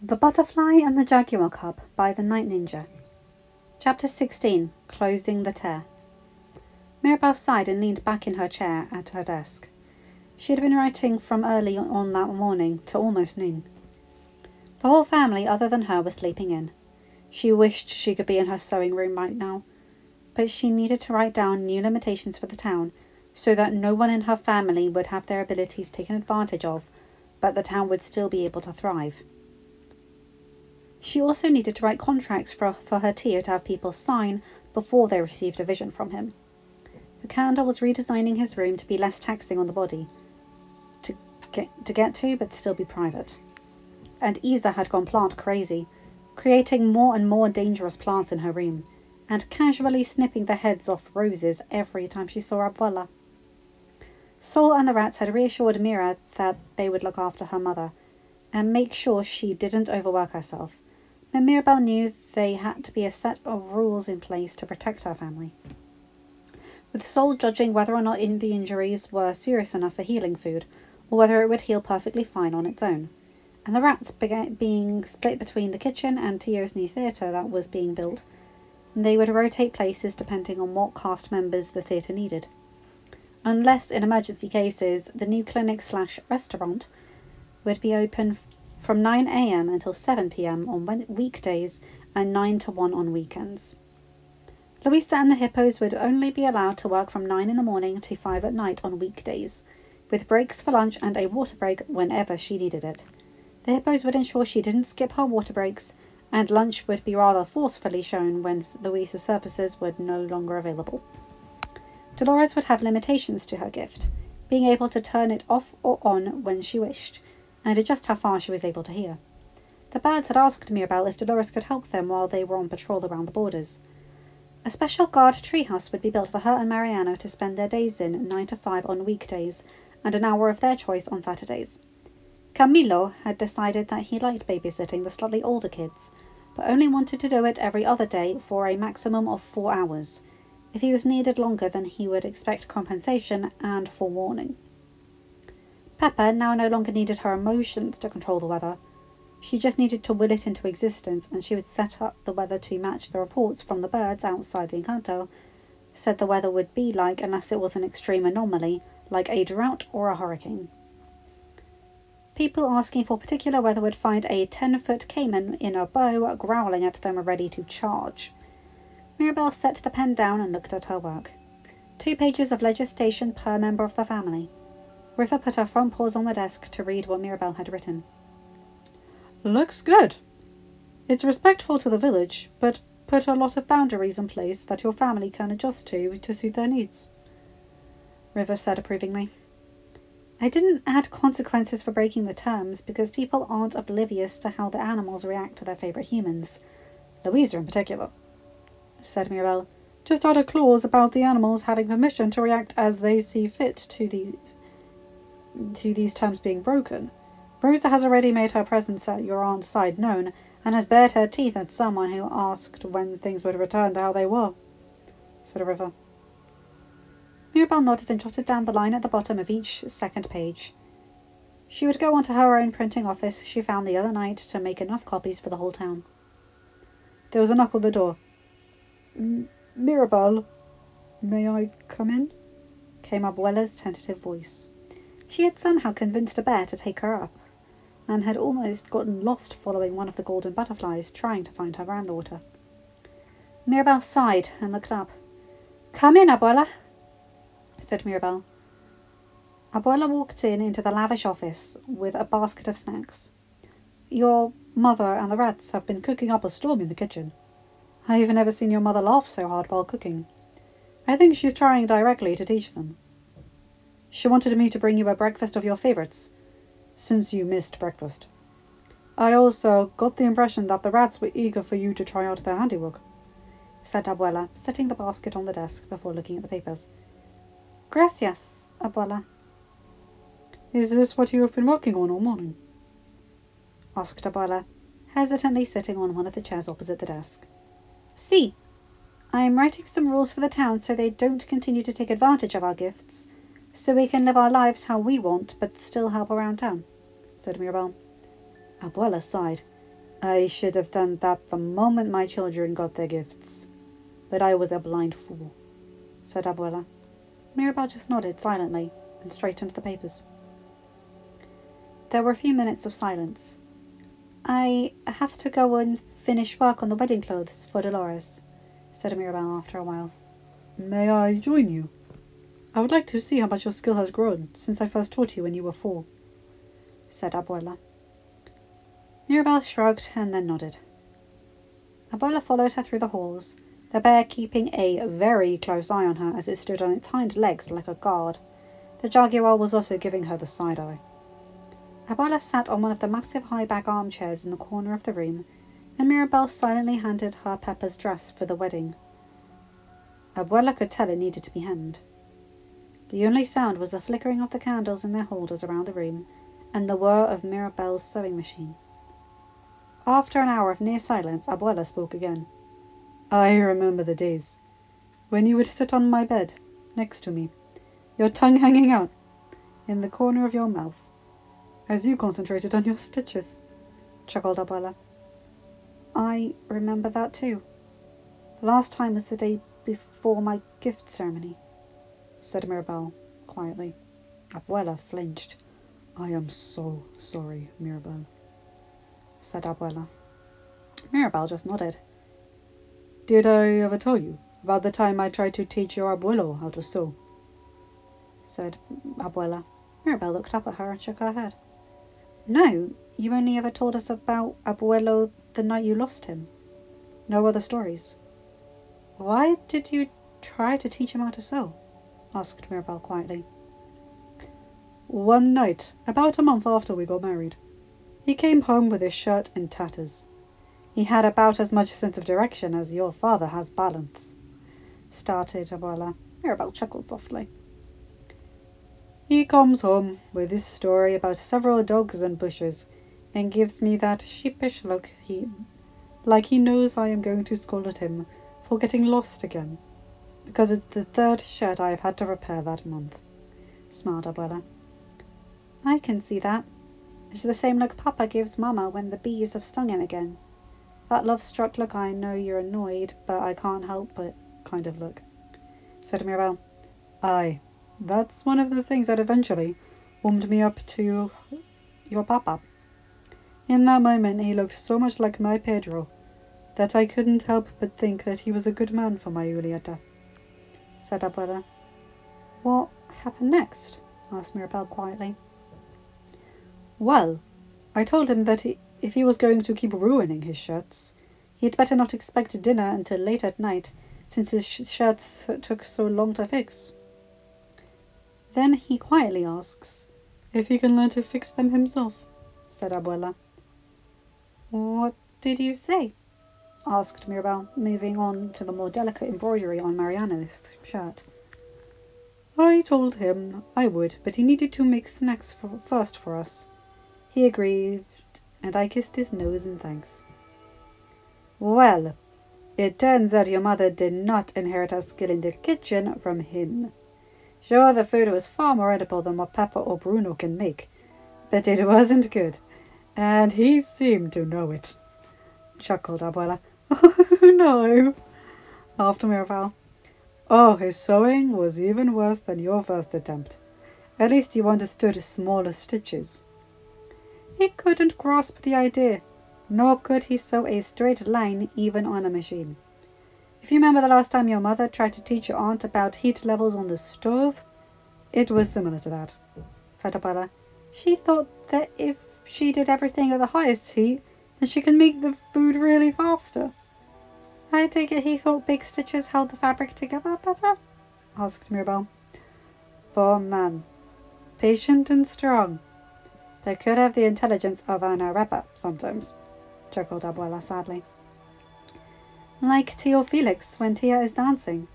The Butterfly and the Jaguar Cub by the Night Ninja. Chapter 16. Closing the Tear. Mirabelle sighed and leaned back in her chair at her desk. She had been writing from early on that morning to almost noon. The whole family other than her was sleeping in. She wished she could be in her sewing room right now, but she needed to write down new limitations for the town so that no one in her family would have their abilities taken advantage of, but the town would still be able to thrive. She also needed to write contracts for her Tio to have people sign before they received a vision from him. The calendar was redesigning his room to be less taxing on the body, to get to but still be private. And Isa had gone plant crazy, creating more and more dangerous plants in her room, and casually snipping the heads off roses every time she saw Abuela. Sol and the rats had reassured Mira that they would look after her mother, and make sure she didn't overwork herself. But Mirabelle knew they had to be a set of rules in place to protect her family, with Sol judging whether or not the injuries were serious enough for healing food, or whether it would heal perfectly fine on its own, and the rats being split between the kitchen and Tio's new theatre that was being built. They would rotate places depending on what cast members the theatre needed. Unless in emergency cases, the new clinic/restaurant would be open from 9 a.m. until 7 p.m. on weekdays and 9 to 1 on weekends. Louisa and the hippos would only be allowed to work from 9 in the morning to 5 at night on weekdays, with breaks for lunch and a water break whenever she needed it. The hippos would ensure she didn't skip her water breaks, and lunch would be rather forcefully shown when Louisa's services were no longer available. Dolores would have limitations to her gift, being able to turn it off or on when she wished, and just how far she was able to hear. The birds had asked Mirabelle if Dolores could help them while they were on patrol around the borders. A special guard treehouse would be built for her and Mariano to spend their days in 9 to 5 on weekdays, and an hour of their choice on Saturdays. Camilo had decided that he liked babysitting the slightly older kids, but only wanted to do it every other day for a maximum of 4 hours. If he was needed longer, then he would expect compensation and forewarning. Pepper now no longer needed her emotions to control the weather. She just needed to will it into existence, and she would set up the weather to match the reports from the birds outside the Encanto said the weather would be like, unless it was an extreme anomaly, like a drought or a hurricane. People asking for particular weather would find a 10-foot caiman in a bow growling at them ready to charge. Mirabelle set the pen down and looked at her work. 2 pages of legislation per member of the family. River put her front paws on the desk to read what Mirabelle had written. Looks good. It's respectful to the village, but put a lot of boundaries in place that your family can adjust to suit their needs, River said approvingly. I didn't add consequences for breaking the terms because people aren't oblivious to how the animals react to their favorite humans. Louisa in particular, said Mirabelle. Just add a clause about the animals having permission to react as they see fit to these terms being broken. Rosa has already made her presence at your aunt's side known, and has bared her teeth at someone who asked when things would return to how they were, said River. Mirabelle nodded and jotted down the line at the bottom of each second page. She would go on to her own printing office she found the other night to make enough copies for the whole town. There was a knock on the door. Mirabelle, may I come in? Came Abuela's tentative voice. She had somehow convinced a bear to take her up, and had almost gotten lost following one of the golden butterflies trying to find her granddaughter. Mirabelle sighed and looked up. Come in, Abuela, said Mirabelle. Abuela walked into the lavish office with a basket of snacks. Your mother and the rats have been cooking up a storm in the kitchen. I've never seen your mother laugh so hard while cooking. I think she's trying directly to teach them. She wanted me to bring you a breakfast of your favorites, since you missed breakfast. I also got the impression that the rats were eager for you to try out their handiwork, said Abuela, setting the basket on the desk before looking at the papers. Gracias, Abuela. Is this what you have been working on all morning? Asked Abuela, hesitantly sitting on one of the chairs opposite the desk. Si. I'm writing some rules for the town so they don't continue to take advantage of our gifts, so we can live our lives how we want, but still help around town, said Mirabelle. Abuela sighed. I should have done that the moment my children got their gifts. But I was a blind fool, said Abuela. Mirabel just nodded silently and straightened the papers. There were a few minutes of silence. I have to go and finish work on the wedding clothes for Dolores, said Mirabel after a while. May I join you? I would like to see how much your skill has grown since I first taught you when you were 4, said Abuela. Mirabel shrugged and then nodded. Abuela followed her through the halls, the bear keeping a very close eye on her as it stood on its hind legs like a guard. The Jaguar was also giving her the side eye. Abuela sat on one of the massive high-back armchairs in the corner of the room, and Mirabel silently handed her Peppa's dress for the wedding. Abuela could tell it needed to be hemmed. The only sound was the flickering of the candles in their holders around the room, and the whir of Mirabel's sewing machine. After an hour of near silence, Abuela spoke again. I remember the days when you would sit on my bed next to me, your tongue hanging out in the corner of your mouth, as you concentrated on your stitches, chuckled Abuela. I remember that too. The last time was the day before my gift ceremony, said Mirabel quietly. Abuela flinched. I am so sorry, Mirabel, said Abuela. Mirabel just nodded. Did I ever tell you about the time I tried to teach your abuelo how to sew? Said Abuela. Mirabel looked up at her and shook her head. No, you only ever told us about Abuelo the night you lost him. No other stories. Why did you try to teach him how to sew? Asked Mirabel quietly. One night, about a month after we got married, he came home with his shirt in tatters. He had about as much sense of direction as your father has balance, started Abuela. Mirabel chuckled softly. He comes home with his story about several dogs and bushes, and gives me that sheepish look like he knows I am going to scold at him for getting lost again, because it's the 3rd shirt I have had to repair that month, smiled Abuela. I can see that. It's the same look Papa gives Mama when the bees have stung him again. That love-struck look, I know you're annoyed, but I can't help but kind of look, said Mirabel. Aye, that's one of the things that eventually warmed me up to your Papa. In that moment he looked so much like my Pedro that I couldn't help but think that he was a good man for my Julieta, said Abuela. What happened next? Asked Mirabel quietly. Well, I told him that if he was going to keep ruining his shirts, he'd better not expect dinner until late at night, since his shirts took so long to fix. Then he quietly asks if he can learn to fix them himself, said Abuela. What did you say? Asked Mirabel, moving on to the more delicate embroidery on Mariano's shirt. I told him I would, but he needed to make snacks first for us. He agreed, and I kissed his nose in thanks. Well, it turns out your mother did not inherit her skill in the kitchen from him. Sure, the food was far more edible than what Papa or Bruno can make, but it wasn't good, and he seemed to know it, chuckled Abuela. Oh, no, laughed Mirabel. Oh, his sewing was even worse than your first attempt. At least you understood smaller stitches. He couldn't grasp the idea, nor could he sew a straight line even on a machine. If you remember the last time your mother tried to teach your aunt about heat levels on the stove, it was similar to that, said Abuela. She thought that if she did everything at the highest heat, then she could make the food really faster. I take it he thought big stitches held the fabric together better? Asked Mirabel. Poor man. Patient and strong. They could have the intelligence of an arepa sometimes, chuckled Abuela sadly. Like Tio Felix when Tia is dancing.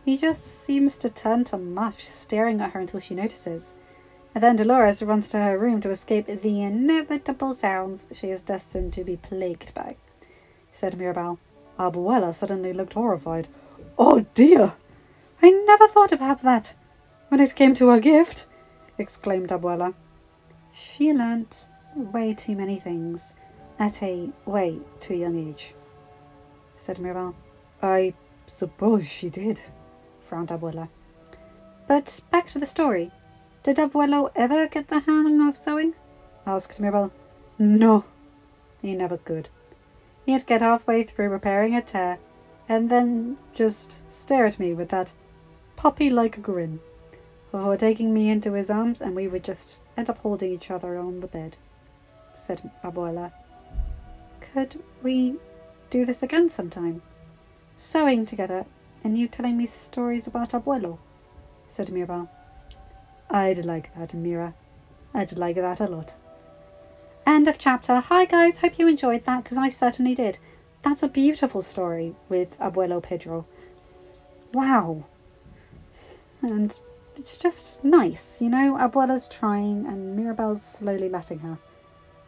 He just seems to turn to mush, staring at her until she notices. And then Dolores runs to her room to escape the inevitable sounds she is destined to be plagued by, said Mirabel. Abuela suddenly looked horrified. Oh dear! I never thought about that when it came to her gift, exclaimed Abuela. She learnt way too many things, At a way too young age, said Mirabel. I suppose she did, frowned Abuela. But back to the story. Did Abuelo ever get the hang of sewing? Asked Mirabel. No, he never could. He'd get halfway through repairing a tear, and then just stare at me with that puppy-like grin, before taking me into his arms, and we would just end up holding each other on the bed, said Abuela. Could we do this again sometime? Sewing together, and you telling me stories about Abuelo, said Mirabel. I'd like that, Mira. I'd like that a lot. End of chapter. Hi guys, hope you enjoyed that, because I certainly did. That's a beautiful story with Abuelo Pedro. Wow. And it's just nice, you know, Abuela's trying and Mirabel's slowly letting her.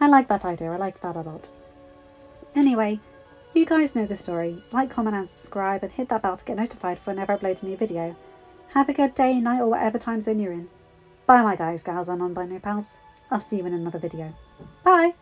I like that idea, I like that a lot. Anyway, you guys know the story. Like, comment and subscribe and hit that bell to get notified for whenever I upload a new video. Have a good day, night, or whatever time zone you're in. Bye my guys, gals and non-binary pals. I'll see you in another video. Bye!